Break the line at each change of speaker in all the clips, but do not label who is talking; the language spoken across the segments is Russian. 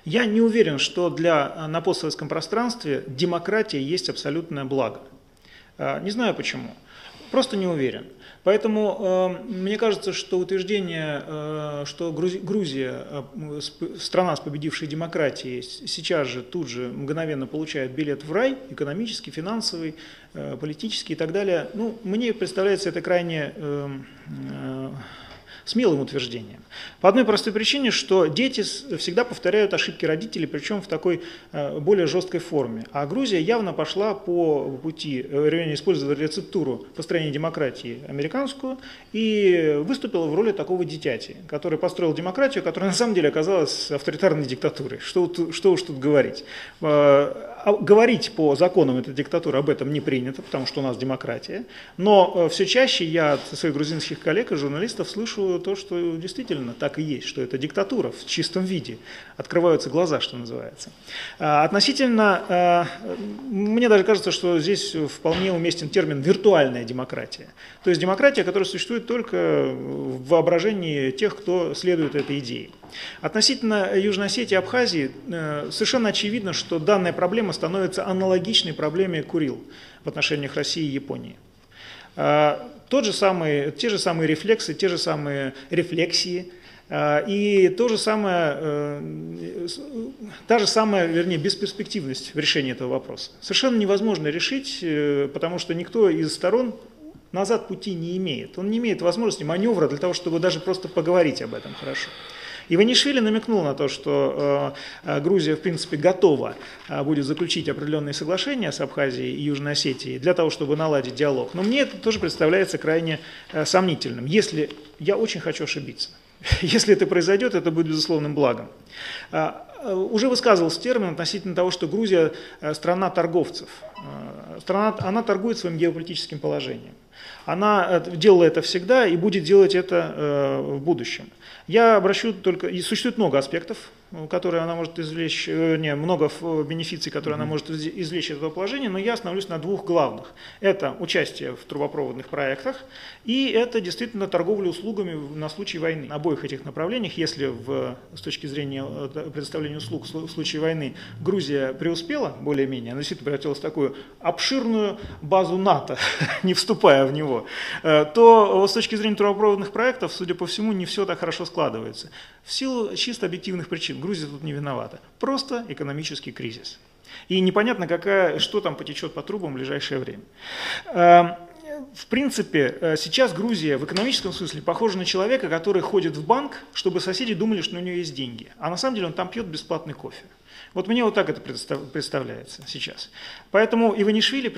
Я не уверен, что на постсоветском пространстве демократия есть абсолютное благо. Не знаю почему, просто не уверен. Поэтому мне кажется, что утверждение, что Грузия, страна с победившей демократией, сейчас же тут же мгновенно получает билет в рай, экономический, финансовый, политический и так далее, ну, мне представляется это крайне смелым утверждением. По одной простой причине, что дети всегда повторяют ошибки родителей, причем в такой более жесткой форме. А Грузия явно пошла по пути, используя рецептуру построения демократии американскую, и выступила в роли такого дитяти, который построил демократию, которая на самом деле оказалась авторитарной диктатурой. Что уж тут говорить. Говорить по законам этой диктатуры об этом не принято, потому что у нас демократия. Но все чаще я от своих грузинских коллег и журналистов слышу то, что действительно так и есть, что это диктатура в чистом виде. Открываются глаза, что называется. Относительно, мне даже кажется, что здесь вполне уместен термин «виртуальная демократия». То есть демократия, которая существует только в воображении тех, кто следует этой идее. Относительно Южной Осетии и Абхазии совершенно очевидно, что данная проблема становится аналогичной проблеме Курил в отношениях России и Японии. Те же самые рефлексы, те же самые рефлексии и та же самая, вернее, бесперспективность в решении этого вопроса. Совершенно невозможно решить, потому что никто из сторон назад пути не имеет. Он не имеет возможности маневра для того, чтобы даже просто поговорить об этом хорошо. Иванишвили намекнул на то, что Грузия, в принципе, готова будет заключить определенные соглашения с Абхазией и Южной Осетией для того, чтобы наладить диалог. Но мне это тоже представляется крайне сомнительным. Если я очень хочу ошибиться. Если это произойдет, это будет безусловным благом. Уже высказывался термин относительно того, что Грузия страна торговцев. Она торгует своим геополитическим положением. Она делала это всегда и будет делать это в будущем. Я обращу только... И существует много аспектов, которые она может извлечь, много бенефиций, которые она может извлечь из этого положения, но я остановлюсь на двух главных. Это участие в трубопроводных проектах и это действительно торговля услугами на случай войны. На обоих этих направлениях, если с точки зрения предоставления услуг в случае войны Грузия преуспела более-менее, она действительно превратилась в такую обширную базу НАТО, не вступая в него, то с точки зрения трубопроводных проектов, судя по всему, не все так хорошо складывается. В силу чисто объективных причин. Грузия тут не виновата. Просто экономический кризис. И непонятно, что там потечет по трубам в ближайшее время. В принципе, сейчас Грузия в экономическом смысле похожа на человека, который ходит в банк, чтобы соседи думали, что у него есть деньги. А на самом деле он там пьет бесплатный кофе. Вот мне вот так это представляется сейчас. Поэтому Иванишвили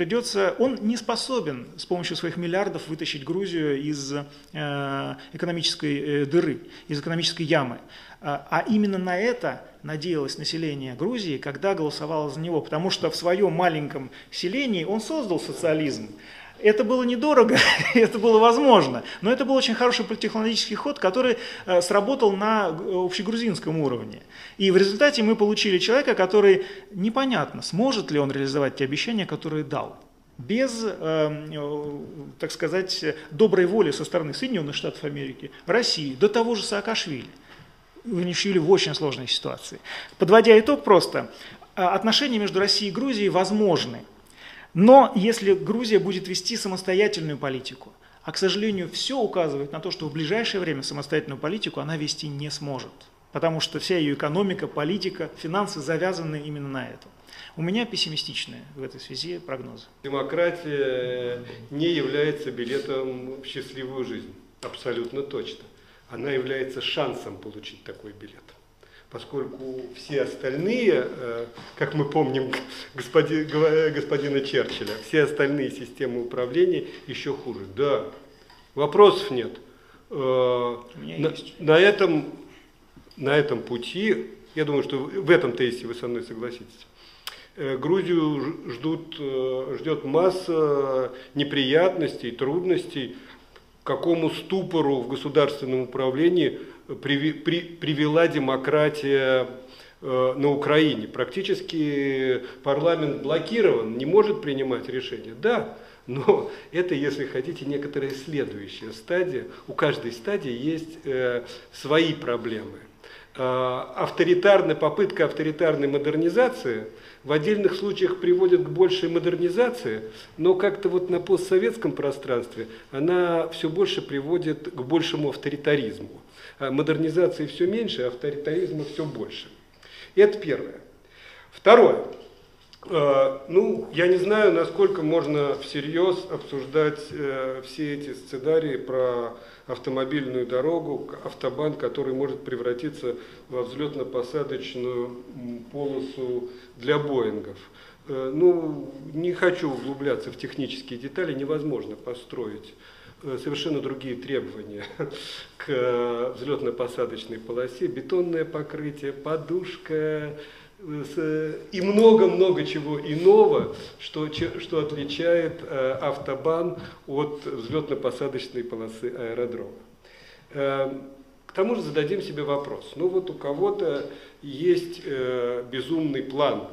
он не способен с помощью своих миллиардов вытащить Грузию из экономической дыры, из экономической ямы. А именно на это надеялось население Грузии, когда голосовало за него, потому что в своем маленьком селении он создал социализм. Это было недорого, это было возможно, но это был очень хороший политтехнологический ход, который сработал на общегрузинском уровне. И в результате мы получили человека, который непонятно, сможет ли он реализовать те обещания, которые дал. Без, так сказать, доброй воли со стороны Соединенных Штатов Америки, России, до того же Саакашвили. Иванишвили в очень сложной ситуации. Подводя итог просто, отношения между Россией и Грузией возможны. Но если Грузия будет вести самостоятельную политику, а, к сожалению, все указывает на то, что в ближайшее время самостоятельную политику она вести не сможет, потому что вся ее экономика, политика, финансы завязаны именно на этом. У меня пессимистичные в этой связи прогнозы.
Демократия не является билетом в счастливую жизнь, абсолютно точно. Она является шансом получить такой билет. Поскольку все остальные, как мы помним господина Черчилля, все остальные системы управления еще хуже. Да, вопросов нет. На этом пути, я думаю, что в этом тезисе вы со мной согласитесь, Грузию ждет масса неприятностей, трудностей, к какому ступору в государственном управлении привела демократия на Украине. Практически парламент блокирован, не может принимать решения. Да, но это, если хотите, некоторая следующая стадия. У каждой стадии есть свои проблемы. попытка авторитарной модернизации в отдельных случаях приводит к большей модернизации, но как-то вот на постсоветском пространстве она все больше приводит к большему авторитаризму. Модернизации все меньше, а авторитаризма все больше. Это первое. Второе. Я не знаю, насколько можно всерьез обсуждать все эти сценарии про автомобильную дорогу, автобан, который может превратиться во взлетно-посадочную полосу для Боингов. Не хочу углубляться в технические детали, невозможно построить совершенно другие требования к взлетно-посадочной полосе, бетонное покрытие, подушка и много-много чего иного, что отличает автобан от взлетно-посадочной полосы аэродрома. К тому же зададим себе вопрос. У кого-то есть безумный план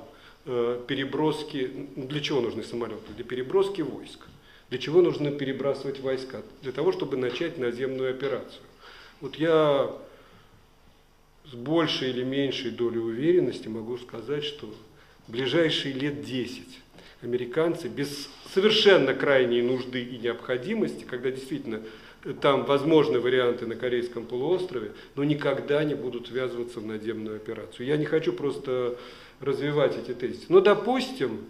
переброски. Для чего нужны самолеты? Для переброски войск. Для чего нужно перебрасывать войска? Для того, чтобы начать наземную операцию. Я с большей или меньшей долей уверенности могу сказать, что в ближайшие лет 10 американцы без совершенно крайней нужды и необходимости, когда действительно там возможны варианты на Корейском полуострове, но никогда не будут ввязываться в наземную операцию. Я не хочу просто развивать эти тезисы. Но, допустим,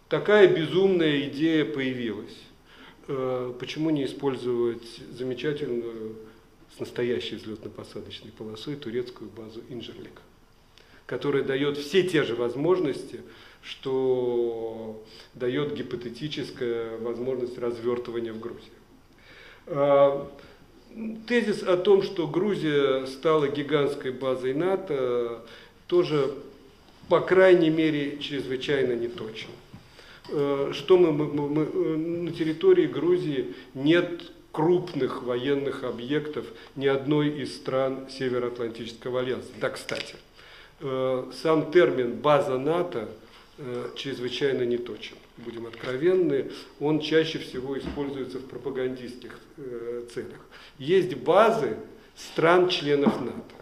такая безумная идея появилась. Почему не использовать замечательную с настоящей взлетно-посадочной полосой турецкую базу Инжерлик, которая дает все те же возможности, что дает гипотетическая возможность развертывания в Грузии. Тезис о том, что Грузия стала гигантской базой НАТО, тоже, по крайней мере, чрезвычайно неточен. Что на территории Грузии нет крупных военных объектов ни одной из стран Североатлантического альянса. Да, кстати, сам термин «база НАТО» чрезвычайно неточен. Будем откровенны, он чаще всего используется в пропагандистских целях. Есть базы стран-членов НАТО.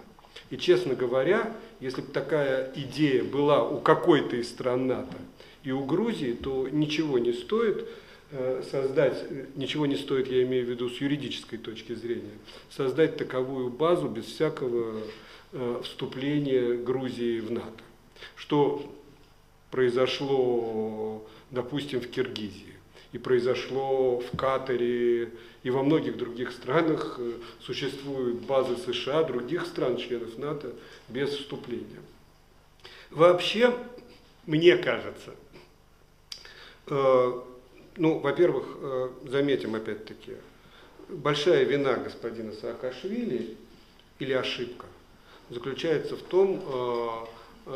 И, честно говоря, если бы такая идея была у какой-то из стран НАТО и у Грузии, то ничего не стоит я имею в виду с юридической точки зрения, создать таковую базу без всякого вступления Грузии в НАТО. Что произошло, допустим, в Киргизии, и произошло в Катаре, и во многих других странах существуют базы США, других стран, членов НАТО, без вступления. Вообще, мне кажется, во-первых, заметим опять-таки, большая вина господина Саакашвили или ошибка заключается в том,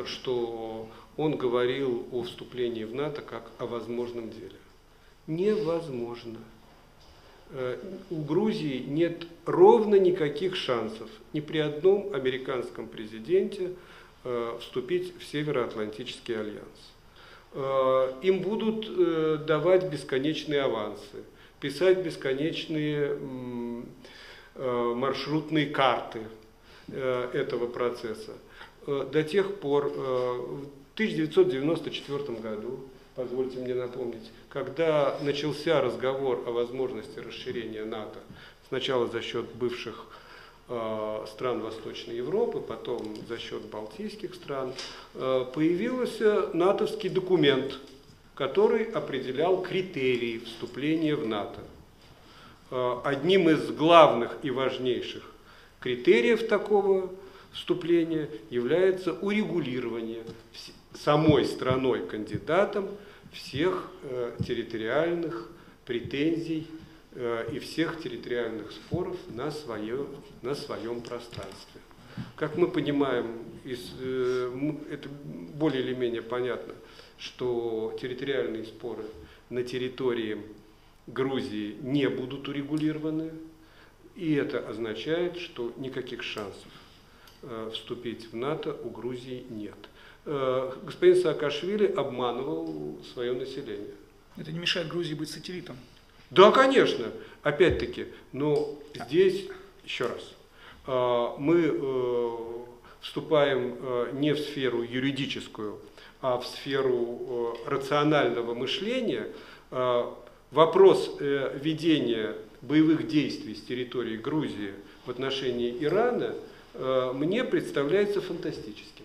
что он говорил о вступлении в НАТО как о возможном деле. Невозможно. У Грузии нет ровно никаких шансов ни при одном американском президенте вступить в Североатлантический альянс. Им будут давать бесконечные авансы, писать бесконечные маршрутные карты этого процесса. До тех пор, в 1994 году, позвольте мне напомнить, когда начался разговор о возможности расширения НАТО, сначала за счет бывших стран Восточной Европы, потом за счет балтийских стран, появился натовский документ, который определял критерии вступления в НАТО. Одним из главных и важнейших критериев такого вступления является урегулирование самой страной-кандидатом всех территориальных претензий и всех территориальных споров на своем пространстве. Как мы понимаем, это более или менее понятно, что территориальные споры на территории Грузии не будут урегулированы, и это означает, что никаких шансов вступить в НАТО у Грузии нет. Господин Саакашвили обманывал свое население.
Это не мешает Грузии быть сателлитом.
Да, конечно, опять-таки, но здесь, еще раз, мы вступаем не в сферу юридическую, а в сферу рационального мышления, вопрос ведения боевых действий с территории Грузии в отношении Ирана мне представляется фантастическим.